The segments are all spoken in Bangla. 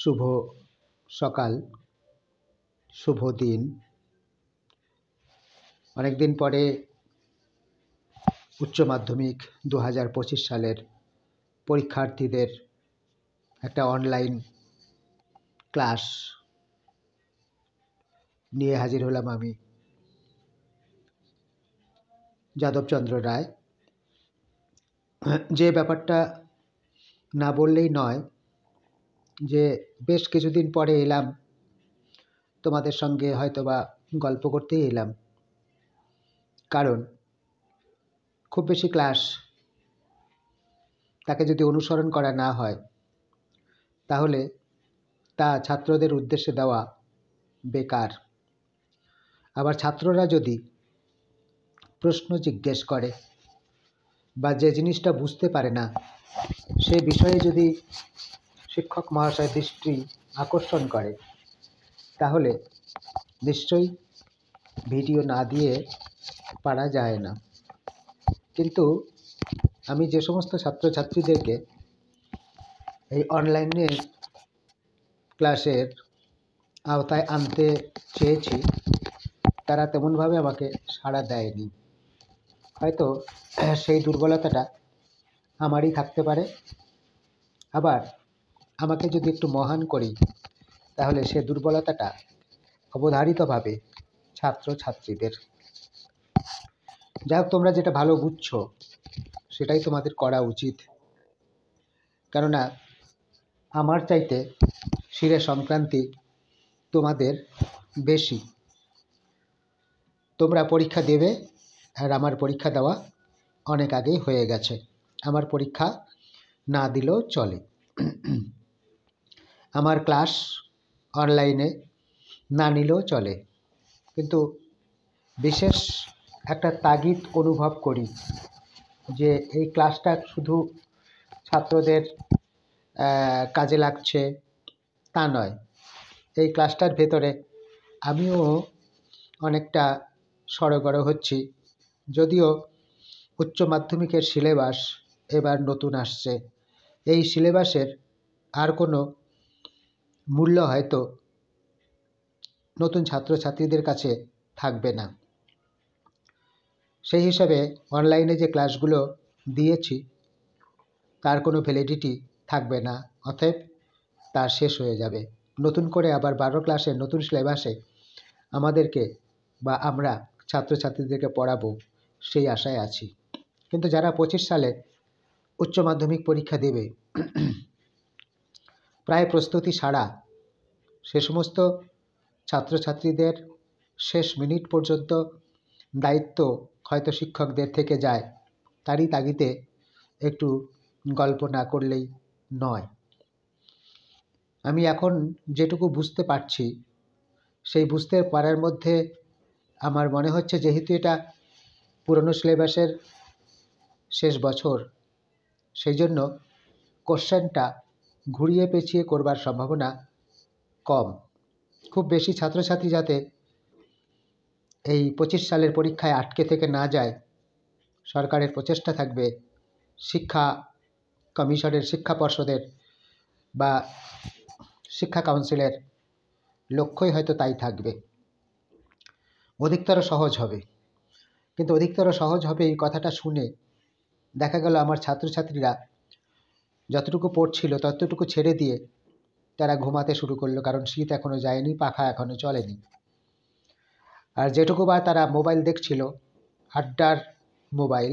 শুভ সকাল, শুভ দিন। অনেকদিন পরে উচ্চ মাধ্যমিক 2025 সালের পরীক্ষার্থীদের একটা অনলাইন ক্লাস নিয়ে হাজির হলাম আমি, যাদবচন্দ্র রায়। যে ব্যাপারটা না বললেই নয় যে বেশ কিছুদিন পরে এলাম, তোমাদের সঙ্গে হয়তোবা গল্প করতেই এলাম। কারণ খুব বেশি ক্লাস তাকে যদি অনুসরণ করা না হয় তাহলে তা ছাত্রদের উদ্দেশ্যে দেওয়া বেকার। আবার ছাত্ররা যদি প্রশ্ন জিজ্ঞেস করে বা যে জিনিসটা বুঝতে পারে না সে বিষয়ে যদি শিক্ষক মহাশয় দৃষ্টি আকর্ষণ করে তাহলে নিশ্চয়ই ভিডিও না দিয়ে পারা যায় না। কিন্তু আমি যে সমস্ত ছাত্রছাত্রীদেরকে এই অনলাইনে ক্লাসের আওতায় আনতে চেয়েছি তারা তেমনভাবে আমাকে সাড়া দেয়নি। হয়তো সেই দুর্বলতাটা আমারই থাকতে পারে। আবার আমাকে যদি একটু মহান করি তাহলে সে দুর্বলতাটা অবধারিতভাবে ছাত্রছাত্রীদের। যাই হোক, তোমরা যেটা ভালো বুঝছো সেটাই তোমাদের করা উচিত। কেননা আমার চাইতে শিরে সংক্রান্তি তোমাদের বেশি। তোমরা পরীক্ষা দেবে আর আমার পরীক্ষা দেওয়া অনেক আগেই হয়ে গেছে। আমার পরীক্ষা না দিলেও চলে। আমার ক্লাস অনলাইনে না নিলেও চলে। কিন্তু বিশেষ একটা তাগিদ অনুভব করি যে এই ক্লাসটা শুধু ছাত্রদের কাজে লাগছে তা নয়, এই ক্লাসটার ভেতরে আমিও অনেকটা সড়গড় হচ্ছি। যদিও উচ্চ মাধ্যমিকের সিলেবাস এবার নতুন আসছে, এই সিলেবাসের আর কোনো মূল্য হয়তো নতুন ছাত্রছাত্রীদের কাছে থাকবে না। সেই হিসাবে অনলাইনে যে ক্লাসগুলো দিয়েছি তার কোনো ভ্যালিডিটি থাকবে না, অতএব তা শেষ হয়ে যাবে। নতুন করে আবার 12 ক্লাসের নতুন সিলেবাসে আমাদেরকে বা আমরা ছাত্রছাত্রীদেরকে পড়াবো সেই আশায় আছি। কিন্তু যারা 25 সালে উচ্চ মাধ্যমিক পরীক্ষা দেবে প্রায় প্রস্তুতি ছাড়া, সে সমস্ত ছাত্রছাত্রীদের শেষ মিনিট পর্যন্ত দায়িত্ব হয়তো শিক্ষকদের থেকে যায়। তারই তাগিদে একটু গল্প না করলেই নয়। আমি এখন যেটুকু বুঝতে পারছি সেই বুঝতে পারার মধ্যে আমার মনে হচ্ছে যেহেতু এটা পুরনো সিলেবাসের শেষ বছর, সেই জন্য কোশ্চেনটা ঘুরিয়ে পেঁচিয়ে করবার সম্ভাবনা কম। খুব বেশি ছাত্রছাত্রী যাতে এই 25 সালের পরীক্ষায় আটকে থেকে না যায়, সরকারের প্রচেষ্টা থাকবে, শিক্ষা কমিশনের, শিক্ষা পর্ষদের বা শিক্ষা কাউন্সিলের লক্ষ্যই হয়তো তাই থাকবে। অধিকতর সহজ হবে। কিন্তু অধিকতর সহজ হবে এই কথাটা শুনে দেখা গেল আমার ছাত্রছাত্রীরা যতটুকু পড়ছিল ততটুকু ছেড়ে দিয়ে তারা ঘুমাতে শুরু করলো, কারণ শীত এখনও যায়নি, পাখা এখনও চলেনি। আর যেটুকু বা তারা মোবাইল দেখছিল, আড্ডার মোবাইল,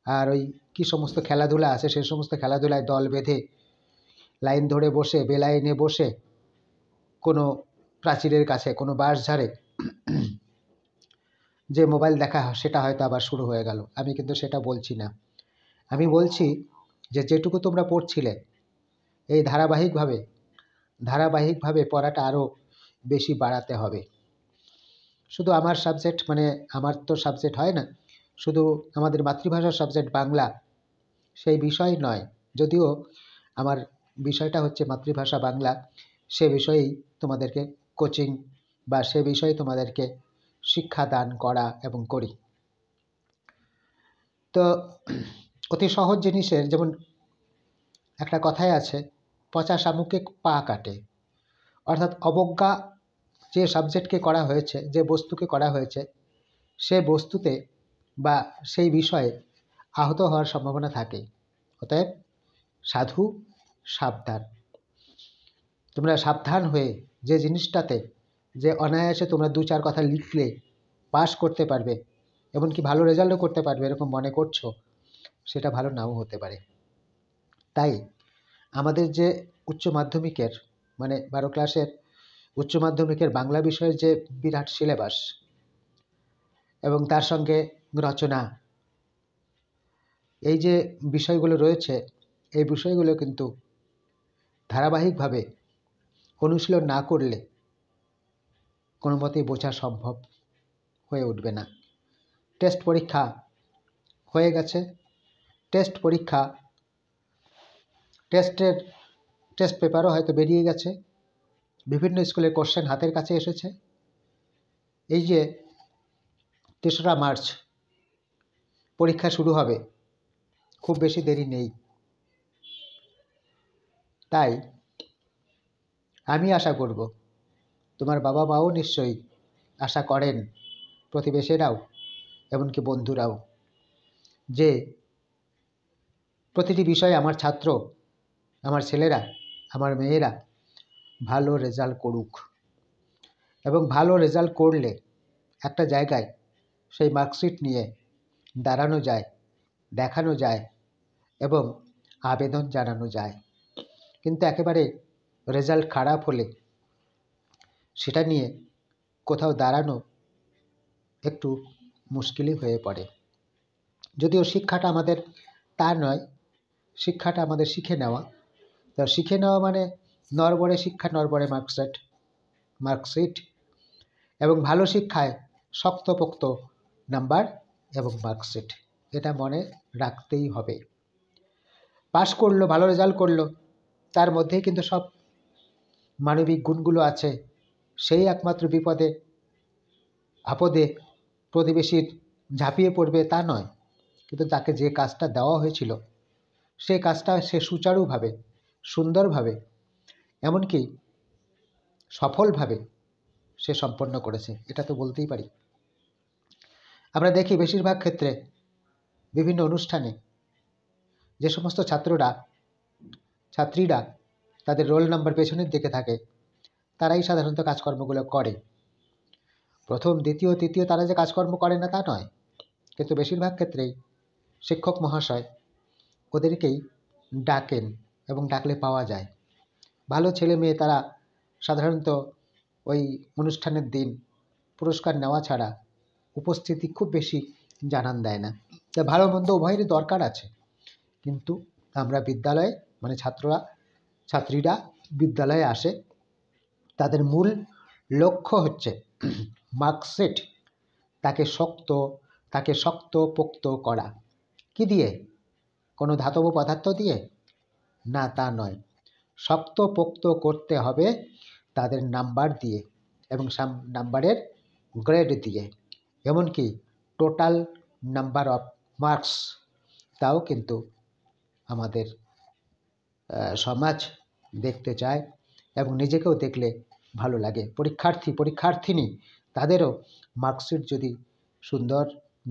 আর ওই কী সমস্ত খেলাধুলা আছে সেই সমস্ত খেলাধুলায় দল বেঁধে লাইন ধরে বসে, বেলাইনে বসে কোনো প্রাচীরের কাছে, কোনো বাঁশঝাড়ে যে মোবাইল দেখা সেটা হয়তো আবার শুরু হয়ে গেল। আমি কিন্তু সেটা বলছি না। আমি বলছি যে যেটুকু তোমরা পড়ছিলে এই ধারাবাহিকভাবে পড়াটা আরও বেশি বাড়াতে হবে। শুধু আমার সাবজেক্ট, মানে আমার তো সাবজেক্ট হয় না, শুধু আমাদের মাতৃভাষার সাবজেক্ট বাংলা সেই বিষয় নয়, যদিও আমার বিষয়টা হচ্ছে মাতৃভাষা বাংলা, সে বিষয়েই তোমাদেরকে কোচিং বা সে বিষয়ে তোমাদেরকে শিক্ষা দান করা এবং করি। তো অতি সহজ জিনিসের, যেমন একটা কথাই আছে, পচা শামুকে পা কাটে। অর্থাৎ অবজ্ঞা যে সাবজেক্টকে করা হয়েছে, যে বস্তুকে করা হয়েছে, সে বস্তুতে বা সেই বিষয়ে আহত হওয়ার সম্ভাবনা থাকে। অতএব সাধু সাবধান। তোমরা সাবধান হয়ে যে জিনিসটাতে যে অনায়াসে তোমরা 2-4 কথা লিখলে পাস করতে পারবে, এমনকি ভালো রেজাল্টও করতে পারবে এরকম মনে করছো, সেটা ভালো নাও হতে পারে। তাই আমাদের যে উচ্চ মাধ্যমিকের মানে 12 ক্লাসের উচ্চ মাধ্যমিকের বাংলা বিষয়ের যে বিরাট সিলেবাস এবং তার সঙ্গে রচনা, এই যে বিষয়গুলো রয়েছে, এই বিষয়গুলো কিন্তু ধারাবাহিকভাবে অনুশীলন না করলে কোনো মতেই বোঝা সম্ভব হয়ে উঠবে না। টেস্ট পরীক্ষা হয়ে গেছে। টেস্ট পেপারও হয়তো বেরিয়ে গেছে। বিভিন্ন স্কুলের কোশ্চেন হাতের কাছে এসেছে। এই যে 3রা মার্চ পরীক্ষা শুরু হবে, খুব বেশি দেরি নেই। তাই আমি আশা করব, তোমার বাবা মাও নিশ্চয়ই আশা করেন, প্রতিবেশীরাও এমনকি বন্ধুরাও, যে প্রতিটি বিষয়ে আমার ছাত্র, আমার ছেলেরা, আমার মেয়েরা ভালো রেজাল্ট করুক। এবং ভালো রেজাল্ট করলে একটা জায়গায় সেই মার্কশিট নিয়ে দাঁড়ানো যায়, দেখানো যায় এবং আবেদন জানানো যায়। কিন্তু একেবারে রেজাল্ট খারাপ হলে সেটা নিয়ে কোথাও দাঁড়ানো একটু মুশকিলই হয়ে পড়ে। যদিও শিক্ষাটা আমাদের তা নয়, শিক্ষাটা আমাদের শিখে নেওয়া। তো শিখে নেওয়া মানে নড়বড়ে শিক্ষা, নড়বড়ে মার্কশিট এবং ভালো শিক্ষায় শক্তপোক্ত নাম্বার এবং মার্কশিট, এটা মনে রাখতেই হবে। পাস করলো, ভালো রেজাল্ট করলো, তার মধ্যেই কিন্তু সব মানবিক গুণগুলো আছে। সেই একমাত্র বিপদে আপদে প্রতিবেশীর ঝাঁপিয়ে পড়বে তা নয়, কিন্তু তাকে যে কাজটা দেওয়া হয়েছিল সেই কাজটা সে সুচারুভাবে, সুন্দরভাবে, এমনকি সফলভাবে সে সম্পন্ন করেছে, এটা তো বলতেই পারি। আমরা দেখি বেশিরভাগ ক্ষেত্রে বিভিন্ন অনুষ্ঠানে যে সমস্ত ছাত্রীরা তাদের রোল নাম্বার পেছনের দিকে থাকে, তারাই সাধারণত কাজকর্মগুলো করে। প্রথম, দ্বিতীয়, তৃতীয় তারা যে কাজকর্ম করে না তা নয়, কিন্তু বেশিরভাগ ক্ষেত্রেই শিক্ষক মহাশয় ওদেরকেই ডাকেন এবং ডাকলে পাওয়া যায়। ভালো ছেলে মেয়ে তারা সাধারণত ওই অনুষ্ঠানের দিন পুরস্কার নেওয়া ছাড়া উপস্থিতি খুব বেশি জানান দেয় না। তা ভালো মন্দ উভয়েরই দরকার আছে, কিন্তু আমরা বিদ্যালয়ে মানে ছাত্রীরা বিদ্যালয়ে আসে, তাদের মূল লক্ষ্য হচ্ছে মার্কশিট, তাকে শক্তপোক্ত করা। কি দিয়ে? কোনো ধাতব পদার্থ দিয়ে? না, তা নয়। শক্তপোক্ত করতে হবে তাদের নাম্বার দিয়ে এবং নাম্বারের গ্রেড দিয়ে, এমনকি টোটাল নাম্বার অফ মার্কস, তাও কিন্তু আমাদের সমাজ দেখতে চায় এবং নিজেকেও দেখলে ভালো লাগে। পরীক্ষার্থিনী তাদেরও মার্কশিট যদি সুন্দর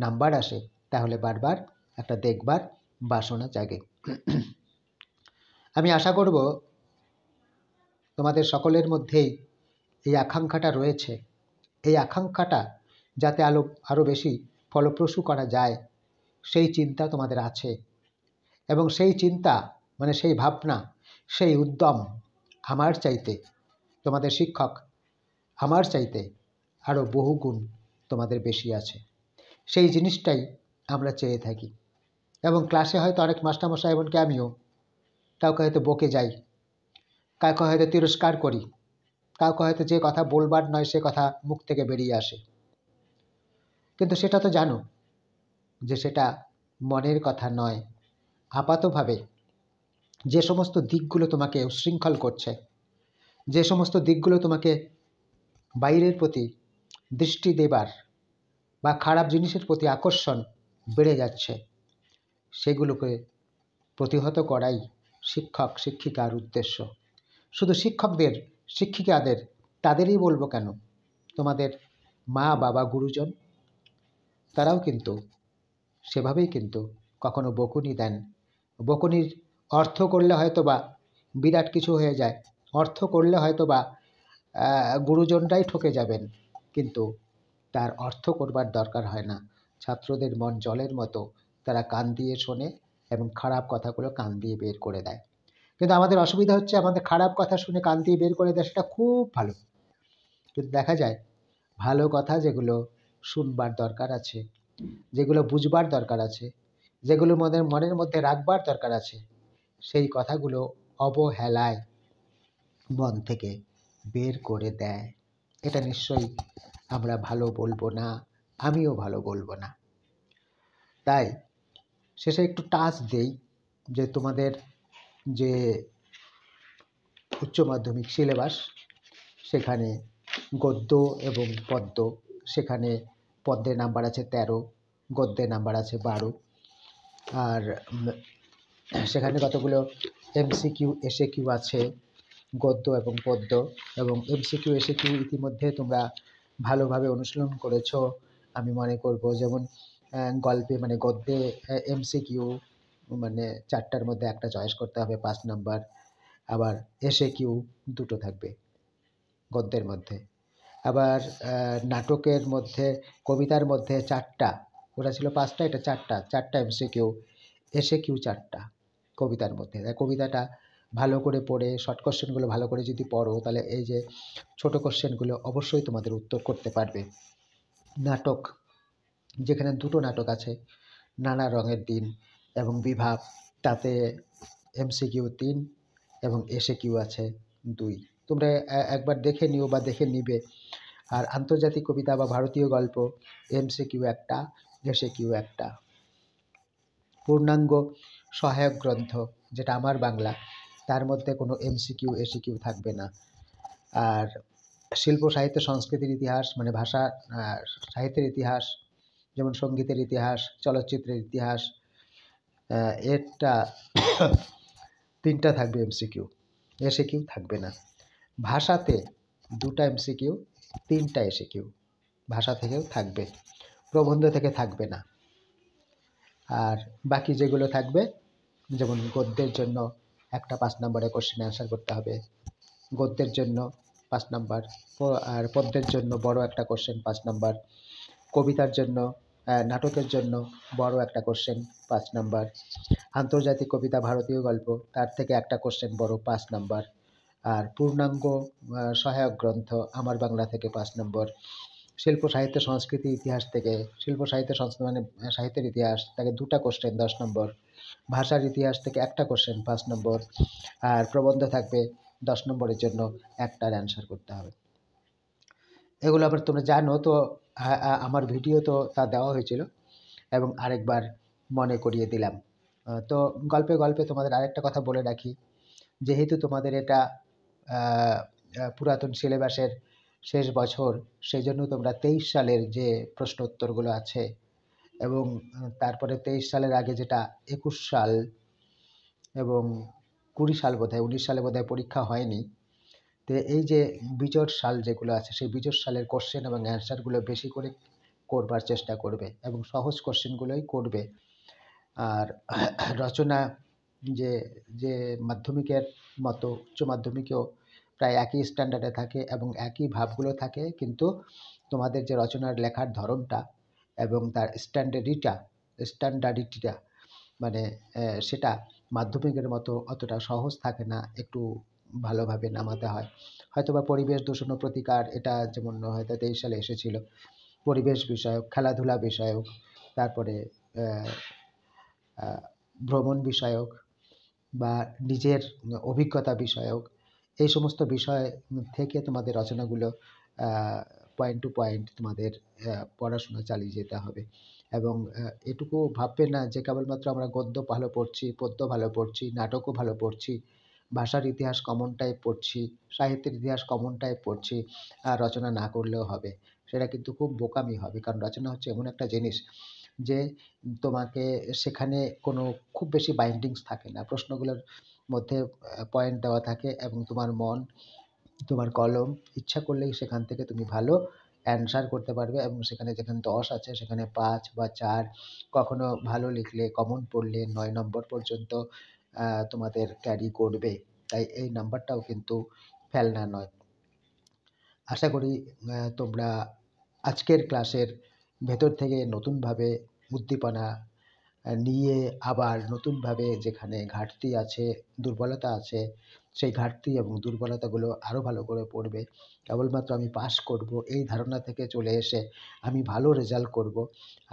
নাম্বার আসে তাহলে বারবার একটা দেখবার বাসনা জাগে। আমি আশা করব তোমাদের সকলের মধ্যেই এই আকাঙ্ক্ষাটা রয়েছে। এই আকাঙ্ক্ষাটা যাতে আরও বেশি ফলপ্রসূ করা যায় সেই চিন্তা তোমাদের আছে, এবং সেই চিন্তা মানে সেই ভাবনা, সেই উদ্যম আমার চাইতে, তোমাদের শিক্ষক আমার চাইতে আরও বহুগুণ তোমাদের বেশি আছে। সেই জিনিসটাই আমরা চেয়ে থাকি। এবং ক্লাসে হয়তো অনেক মাস্টারমশাই, এমনকি আমিও, কাউকে হয়তো বকে যাই, কাউকে হয়তো তিরস্কার করি, কাউকে হয়তো যে কথা বলবার নয় সে কথা মুখ থেকে বেরিয়ে আসে। কিন্তু সেটা তো জানো যে সেটা মনের কথা নয়। আপাতভাবে যে সমস্ত দিকগুলো তোমাকে উচ্ছৃঙ্খল করছে, যে সমস্ত দিকগুলো তোমাকে বাইরের প্রতি দৃষ্টি দেবার বা খারাপ জিনিসের প্রতি আকর্ষণ বেড়ে যাচ্ছে, সেগুলোকে প্রতিহত করাই শিক্ষক শিক্ষিকার উদ্দেশ্য। শুধু শিক্ষকদের, শিক্ষিকাদের, তাদেরই বলবো কেন, তোমাদের মা বাবা গুরুজন, তারাও কিন্তু সেভাবেই কিন্তু কখনো বকুনি দেন। বকুনির অর্থ করলে হয়তো বা বিরাট কিছু হয়ে যায়, অর্থ করলে হয়তো বা গুরুজনরাই ঠকে যাবেন, কিন্তু তার অর্থ করবার দরকার হয় না। ছাত্রদের মন জলের মতো, তারা কান দিয়ে শোনে এবং খারাপ কথাগুলো কান দিয়ে বের করে দেয়। কিন্তু আমাদের অসুবিধা হচ্ছে, আমাদের খারাপ কথা শুনে কান দিয়ে বের করে দেয় সেটা খুব ভালো, কিন্তু দেখা যায় ভালো কথা যেগুলো শুনবার দরকার আছে, যেগুলো বুঝবার দরকার আছে, যেগুলো মনের মধ্যে রাখবার দরকার আছে, সেই কথাগুলো অবহেলায় মন থেকে বের করে দেয়। এটা নিশ্চয়ই আমরা ভালো বলবো না, আমিও ভালো বলবো না। তাই শেষে একটু টাচ দেই যে তোমাদের যে উচ্চ মাধ্যমিক সিলেবাস, সেখানে গদ্য এবং পদ্য, সেখানে পদ্যের নাম্বার আছে 13, গদ্যের নাম্বার আছে 12, আর সেখানে কতগুলো এমসিকিউ এসএকিউ আছে গদ্য এবং পদ্য, এবং এমসিকিউ এসএকিউ ইতিমধ্যে তোমরা ভালোভাবে অনুশীলন করেছো আমি মনে করব। যেমন গল্পে মানে গদ্যে এমসিকিউ মানে 4টার মধ্যে একটা চয়েস করতে হবে 5 নাম্বার, আবার এসএকিউ 2টো থাকবে গদ্যের মধ্যে। আবার নাটকের মধ্যে, কবিতার মধ্যে 4টা, ওটা ছিল 5টা, এটা 4টা এমসিকিউ, এসএকিউ 4টা কবিতার মধ্যে। কবিতাটা ভালো করে পড়ে শর্ট কোশ্চেনগুলো ভালো করে যদি পড়ো, তাহলে এই যে ছোট কোশ্চেনগুলো অবশ্যই তোমাদের উত্তর করতে পারবে। নাটক, যেখানে 2টো নাটক আছে, নানা রঙের দিন এবং বিভাগ, তাতে এমসিকিউ 3 এবং এসএকিউ আছে 2। তোমরা একবার দেখে নিও বা দেখে নিবে। আর আন্তর্জাতিক কবিতা বা ভারতীয় গল্প এমসিকিউ 1টা, এসএকিউ 1টা। পূর্ণাঙ্গ সহায়ক গ্রন্থ যেটা আমার বাংলা, তার মধ্যে কোনো এমসিকিউ এসিকিউ থাকবে না। আর শিল্প সাহিত্য সংস্কৃতির ইতিহাস মানে ভাষা সাহিত্যের ইতিহাস, যেমন সঙ্গীতের ইতিহাস, চলচ্চিত্রের ইতিহাস, এটা 3টা থাকবে এমসিকিউ, এসিকিউ থাকবে না। ভাষাতে 2টা এমসিকিউ, 3টা এসিকিউ, ভাষা থেকেও থাকবে, প্রবন্ধ থেকে থাকবে না। আর বাকি যেগুলো থাকবে, যেমন গদ্যের জন্য একটা 5 নম্বরের কোশ্চেন অ্যান্সার করতে হবে, গদ্যের জন্য 5 নাম্বার, আর পদ্যের জন্য বড় একটা কোশ্চেন 5 নাম্বার, কবিতার জন্য নাটকের জন্য বড় একটা কোশ্চেন 5 নাম্বার, আন্তর্জাতিক কবিতা ভারতীয় গল্প তার থেকে একটা কোশ্চেন বড় 5 নাম্বার, আর পূর্ণাঙ্গ সহায়ক গ্রন্থ আমার বাংলা থেকে 5 নম্বর, শিল্প সাহিত্য সংস্কৃতি ইতিহাস থেকে, শিল্প সাহিত্য সংস্কৃতি মানে সাহিত্যের ইতিহাস থেকে 2টা কোশ্চেন 10 নম্বর, ভাষার ইতিহাস থেকে একটা কোশ্চেন 5 নম্বর, আর প্রবন্ধ থাকবে 10 নম্বরের জন্য, একটার অ্যান্সার করতে হবে। এগুলো আবার তোমরা জানো তো, আমার ভিডিও তো তা দেওয়া হয়েছিল এবং আরেকবার মনে করিয়ে দিলাম। তো গল্পে গল্পে তোমাদের আরেকটা কথা বলে রাখি, যেহেতু তোমাদের এটা পুরাতন সিলেবাসের শেষ বছর, সেই জন্য তোমরা 23 সালের যে প্রশ্ন উত্তরগুলো আছে এবং তারপরে 23 সালের আগে যেটা 21 সাল এবং 20 সাল বোধহয়, 19 সালে বোধহয় পরীক্ষা হয়নি। তো এই যে বিজোড় সাল যেগুলো আছে, সেই বিজোড় সালের কোশ্চেন এবং অ্যান্সারগুলো বেশি করে করবার চেষ্টা করবে এবং সহজ কোশ্চেনগুলোই করবে। আর রচনা যে যে মাধ্যমিকের মতো উচ্চ মাধ্যমিকেও প্রায় একই স্ট্যান্ডার্ডে থাকে এবং একই ভাবগুলো থাকে, কিন্তু তোমাদের যে রচনার লেখার ধরনটা এবং তার স্ট্যান্ডার্ডিটিটা মানে সেটা মাধ্যমিকের মতো অতটা সহজ থাকে না, একটু ভালোভাবে নামাতে হয়। হয়তোবা পরিবেশ দূষণ ও প্রতিকার, এটা যেমন হয়তো 23 সালে এসেছিল, পরিবেশ বিষয়ক, খেলাধুলা বিষয়ক, তারপরে ভ্রমণ বিষয়ক বা নিজের অভিজ্ঞতা বিষয়ক, এই সমস্ত বিষয় থেকে তোমাদের রচনাগুলো পয়েন্ট টু পয়েন্ট তোমাদের পড়াশোনা চালিয়ে যেতে হবে। এবং এটুকু ভাববে না যে কেবলমাত্র আমরা গদ্য ভালো পড়ছি, পদ্য ভালো পড়ছি, নাটকও ভালো পড়ছি, ভাষার ইতিহাস কমন টাইপ পড়ছি, সাহিত্যের ইতিহাস কমন টাইপ পড়ছি, আর রচনা না করলেও হবে। সেটা কিন্তু খুব বোকামি হবে, কারণ রচনা হচ্ছে এমন একটা জিনিস যে তোমাকে সেখানে কোনো খুব বেশি বাইন্ডিংস থাকে না, প্রশ্নগুলোর মধ্যে পয়েন্ট দেওয়া থাকে এবং তোমার মন, তোমার কলম ইচ্ছা করলেই সেখান থেকে তুমি ভালো অ্যান্সার করতে পারবে এবং সেখানে যেখানে 10 আছে সেখানে 5 বা 4, কখনো ভালো লিখলে, কমন পড়লে 9 নম্বর পর্যন্ত তোমাদের ক্যারি করবে। তাই এই নাম্বারটাও কিন্তু ফেলনা নয়। আশা করি তোমরা আজকের ক্লাসের ভেতর থেকে নতুনভাবে উদ্দীপনা নিয়ে আবার নতুনভাবে যেখানে ঘাটতি আছে, দুর্বলতা আছে, সেই ঘাটতি এবং দুর্বলতাগুলো আরও ভালো করে পড়বে। কেবলমাত্র আমি পাস করব এই ধারণা থেকে চলে এসে আমি ভালো রেজাল্ট করব,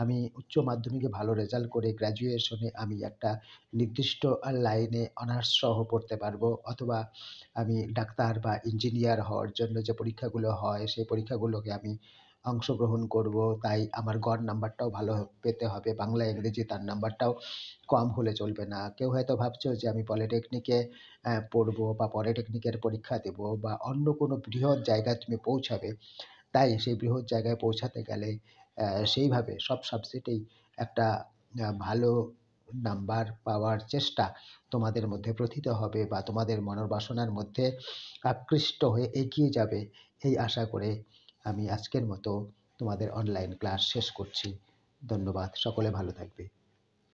আমি উচ্চ মাধ্যমিকে ভালো রেজাল্ট করে গ্র্যাজুয়েশনে আমি একটা নির্দিষ্ট লাইনে অনার্স সহ পড়তে পারবো, অথবা আমি ডাক্তার বা ইঞ্জিনিয়ার হওয়ার জন্য যে পরীক্ষাগুলো হয় সেই পরীক্ষাগুলোকে আমি অংশগ্রহণ করব। তাই আমার গড় নাম্বারটাও ভালো পেতে হবে, বাংলা ইংরেজি তার নাম্বারটাও কম হলে চলবে না। কেউ হয়তো ভাবছো যে আমি পলিটেকনিকে পড়বো বা পলিটেকনিকের পরীক্ষা দেব বা অন্য কোনো বৃহৎ জায়গায় তুমি পৌঁছাবে। তাই সেই বৃহৎ জায়গায় পৌঁছাতে গেলে সেইভাবে সব সাবজেক্টেই একটা ভালো নাম্বার পাওয়ার চেষ্টা তোমাদের মধ্যে প্রথিত হবে বা তোমাদের মনোবাসনার মধ্যে আকৃষ্ট হয়ে এগিয়ে যাবে, এই আশা করে আমি আজকের মতো তোমাদের অনলাইন ক্লাস শেষ করছি। ধন্যবাদ। সকলে ভালো থাকবে।